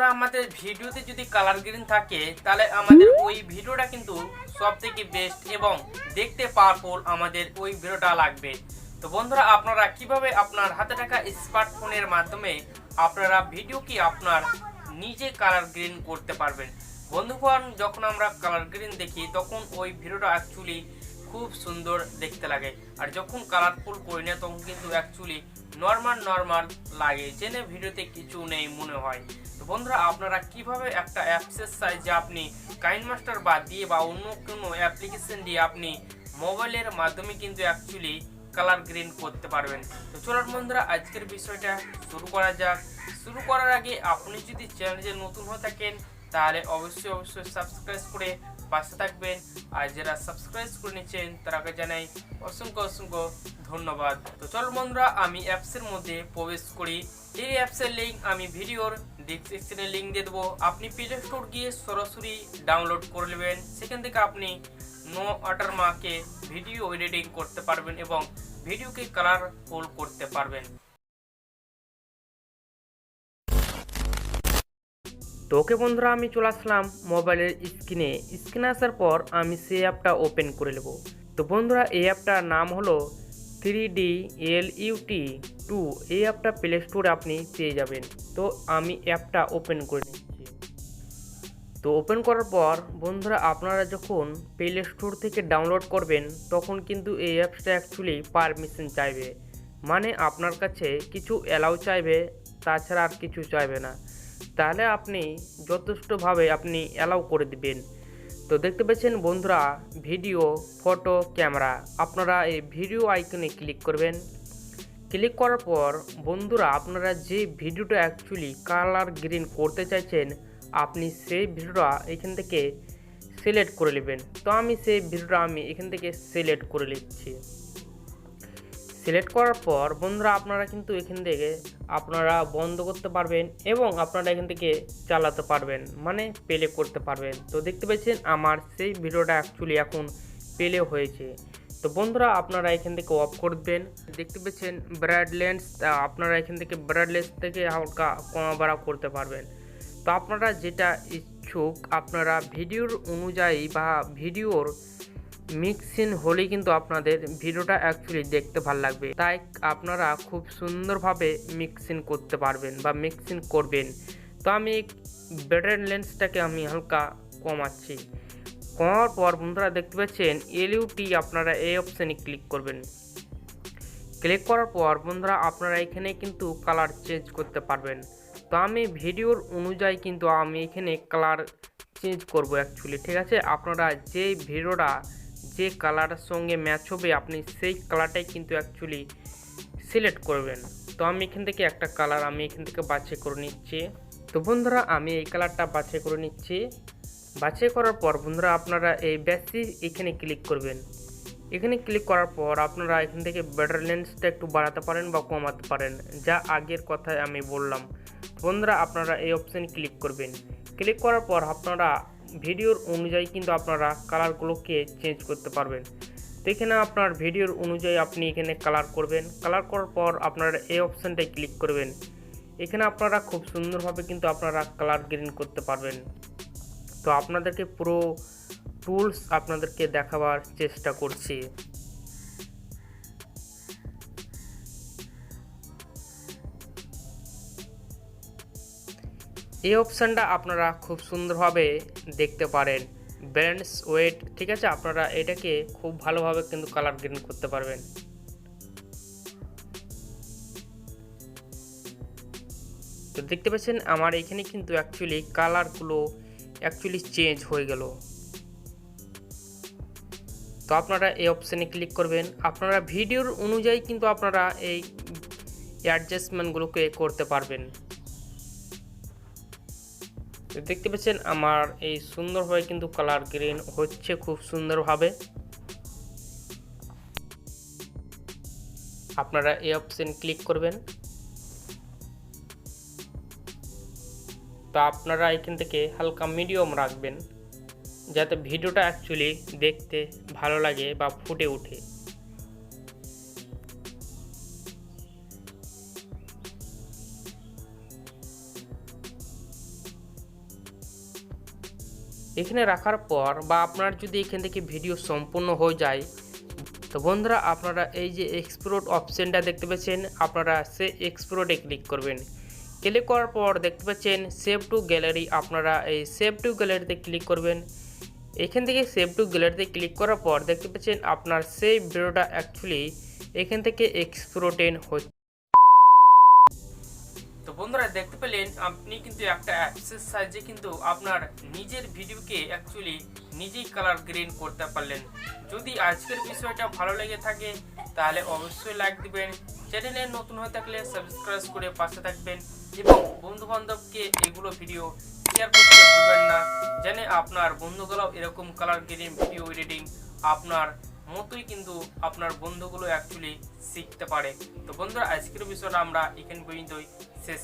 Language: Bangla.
বন্ধুরা আমাদের ভিডিওতে যদি কালার গ্রিন থাকে তাহলে আমাদের ওই ভিডিওটা কিন্তু সবথেকে বেস্ট এবং দেখতে পাওয়ারফুল আমাদের ওই ভিডিওটা লাগবে। তো বন্ধুরা আপনারা কিভাবে আপনার হাতে থাকা স্মার্টফোনের মাধ্যমে আপনারা ভিডিও কি আপনার নিজে কালার গ্রিন করতে পারবেন। বন্ধুগণ, যখন আমরা কালার গ্রিন দেখি তখন ওই ভিডিওটা অ্যাকচুয়ালি খুব সুন্দর দেখতে লাগে, আর যখন কালারফুল করি না তখন কিন্তু অ্যাকচুয়ালি নর্মাল লাগে, জেনে ভিডিওতে কিছু নেই মনে হয়। তো বন্ধুরা আপনারা কিভাবে একটা অ্যাপসের সাহায্যে আপনি কাইনমাস্টার বাদ দিয়ে বা অন্য কোনো অ্যাপ্লিকেশন দিয়ে আপনি মোবাইলের মাধ্যমে কিন্তু অ্যাকচুয়ালি কালার গ্রিন করতে পারবেন। তো চলুন বন্ধুরা আজকের বিষয়টা শুরু করা যাক। শুরু করার আগে আপনি যদি চ্যানেলে নতুন হয়ে থাকেন তাহলে অবশ্যই সাবস্ক্রাইব করে পাশে থাকবেন, আর যারা সাবস্ক্রাইব করে নিচ্ছেন তারাকে জানাই অসংখ্য ধন্যবাদ। তো চলো বন্ধুরা আমি অ্যাপসের মধ্যে প্রবেশ করি। এই অ্যাপসের লিঙ্ক আমি ভিডিওর ডেসক্রিপশনে লিঙ্ক দিয়ে দেবো। আপনি প্লে স্টোর গিয়ে সরাসরি ডাউনলোড করে নেবেন। সেখান থেকে আপনি নো ওয়াটারমার্কে ভিডিও এডিটিং করতে পারবেন এবং ভিডিওকে কালারফুল করতে পারবেন। তো ওকে বন্ধুরা আমি চলে আসলাম মোবাইলের স্ক্রিনে আসার পর আমি সেই অ্যাপটা ওপেন করে নেব। তো বন্ধুরা এই অ্যাপটার নাম হলো 3D LUT2। এই অ্যাপটা প্লে স্টোরে আপনি পেয়ে যাবেন। তো আমি অ্যাপটা ওপেন করে নিচ্ছি। তো ওপেন করার পর বন্ধুরা আপনারা যখন প্লে স্টোর থেকে ডাউনলোড করবেন তখন কিন্তু এই অ্যাপসটা অ্যাকচুয়ালি পারমিশন চাইবে, মানে আপনার কাছে কিছু অ্যালাউ চাইবে, তাছাড়া আর কিছু চাইবে না। তাহলে আপনি যথেষ্টভাবে আপনি অ্যালাউ করে দিবেন। তো দেখতে পাচ্ছেন বন্ধুরা ভিডিও, ফটো, ক্যামেরা, আপনারা এই ভিডিও আইকনে ক্লিক করবেন। ক্লিক করার পর বন্ধুরা আপনারা যে ভিডিওটা অ্যাকচুয়ালি কালার গ্রিন করতে চাইছেন আপনি সেই ভিডিওটা এখান থেকে সিলেক্ট করে নেবেন। তো আমি সেই ভিডিওটা এখান থেকে সিলেক্ট করে নিচ্ছি। সিলেক্ট করার পর বন্ধুরা আপনারা কিন্তু এখান থেকে আপনারা বন্ধ করতে পারবেন এবং আপনারা এখান থেকে চালাতে পারবেন, মানে প্লে করতে পারবেন। তো দেখতে পাচ্ছেন আমার সেই ভিডিওটা অ্যাকচুয়ালি এখন প্লে হয়েছে। তো বন্ধুরা আপনারা এখান থেকে অফ করবেন। দেখতে পাচ্ছেন ব্রাইটনেস, আপনারা এখান থেকে ব্রাইটনেস থেকে হালকা কমা বাড়া করতে পারবেন। তো আপনারা যেটা ইচ্ছুক আপনারা ভিডিওর অনুযায়ী বা ভিডিওর মিক্সিং হলেই কিন্তু আপনাদের ভিডিওটা অ্যাকচুয়ালি দেখতে ভালো লাগবে, তাই আপনারা খুব সুন্দরভাবে মিক্সিং করতে পারবেন বা মিক্সিং করবেন। তো আমি ব্রাইটনেসটাকে আমি হালকা কমাচ্ছি। কমার পর বন্ধুরা দেখতে পাচ্ছেন এলইউটি, আপনারা এই অপশানে ক্লিক করবেন। ক্লিক করার পর বন্ধুরা আপনারা এখানে কিন্তু কালার চেঞ্জ করতে পারবেন। তো আমি ভিডিওর অনুযায়ী কিন্তু আমি এখানে কালার চেঞ্জ করব অ্যাকচুয়ালি, ঠিক আছে। আপনারা যে ভিডিওটা যে কালারের সঙ্গে ম্যাচ হবে আপনি সেই কালারটাই কিন্তু অ্যাকচুয়ালি সিলেক্ট করবেন। তো আমি এখান থেকে একটা কালার আমি এখান থেকে বাছাই করে নিচ্ছি। তো বন্ধুরা আমি এই কালারটা বাছাই করে নিচ্ছি। বাছাই করার পর বন্ধুরা আপনারা এই বেসিক এখানে ক্লিক করবেন। এখানে ক্লিক করার পর আপনারা এখান থেকে ব্রাইটনেসটা একটু বাড়াতে পারেন বা কমাতে পারেন, যা আগের কথায় আমি বললাম। বন্ধুরা আপনারা এই অপশানে ক্লিক করবেন। ক্লিক করার পর আপনারা ভিডিওর অনুযায়ী কিন্তু আপনারা কালারগুলোকে চেঞ্জ করতে পারবেন। তো এখানে আপনার ভিডিওর অনুযায়ী আপনি এখানে কালার করবেন। কালার করার পর আপনারা এই অপশানটায় ক্লিক করবেন। এখানে আপনারা খুব সুন্দরভাবে কিন্তু আপনারা কালার গ্রিন করতে পারবেন। তো আপনাদেরকে পুরো টুলস আপনাদেরকে দেখাবার চেষ্টা করছি। এই অপশানটা আপনারা খুব সুন্দরভাবে দেখতে পারেন, ব্যালেন্স ওয়েট, ঠিক আছে। আপনারা এটাকে খুব ভালোভাবে কিন্তু কালার গ্রিন করতে পারবেন। তো দেখতে পাচ্ছেন আমার এখানে কিন্তু অ্যাকচুয়ালি কালারগুলো অ্যাকচুয়ালি চেঞ্জ হয়ে গেল। তো আপনারা এই অপশানে ক্লিক করবেন। আপনারা ভিডিওর অনুযায়ী কিন্তু আপনারা এই অ্যাডজাস্টমেন্টগুলোকে করতে পারবেন। দেখতে পাচ্ছেন আমার এই সুন্দরভাবে কিন্তু কালার গ্রিন হচ্ছে খুব সুন্দরভাবে। আপনারা এই অপশন ক্লিক করবেন। তো আপনারা এখান থেকে হালকা মিডিয়াম রাখবেন যাতে ভিডিওটা অ্যাকচুয়ালি দেখতে ভালো লাগে বা ফুটে ওঠে। এখানে রাখার পর বা আপনার যদি এখান থেকে ভিডিও সম্পূর্ণ হয়ে যায়, তো বন্ধুরা আপনারা এই যে এক্সপোর্ট অপশানটা দেখতে পাচ্ছেন, আপনারা সে এক্সপোর্টে ক্লিক করবেন। ক্লিক করার পর দেখতে পাচ্ছেন সেভ টু গ্যালারি, আপনারা এই সেভ টু গ্যালারিতে ক্লিক করবেন। এখান থেকে সেভ টু গ্যালারিতে ক্লিক করার পর দেখতে পাচ্ছেন আপনার সেই ভিডিওটা অ্যাকচুয়ালি এখান থেকে এক্সপোর্টেড হচ্ছে। তো বন্ধুরা দেখতে পেলেন আপনি কিন্তু একটা অ্যাপসের সাহায্যে কিন্তু আপনার নিজের ভিডিওকে অ্যাকচুয়ালি নিজেই কালার গ্রেড করতে পারলেন। যদি আজকের বিষয়টা ভালো লেগে থাকে তাহলে অবশ্যই লাইক দিবেন, চ্যানেলে নতুন হয়ে থাকলে সাবস্ক্রাইব করে পাশে থাকবেন এবং বন্ধু বান্ধবকে এগুলো ভিডিও শেয়ার করতে ভুলবেন না, যেন আপনার বন্ধুগুলো এরকম কালার গ্রেডিং ভিডিও এডিটিং আপনার মতোই কিন্তু আপনার বন্ধুগুলো অ্যাকচুয়ালি শিখতে পারে। তো বন্ধুরা আজকের বিষয়টা আমরা এখানে পর্যন্তই শেষ।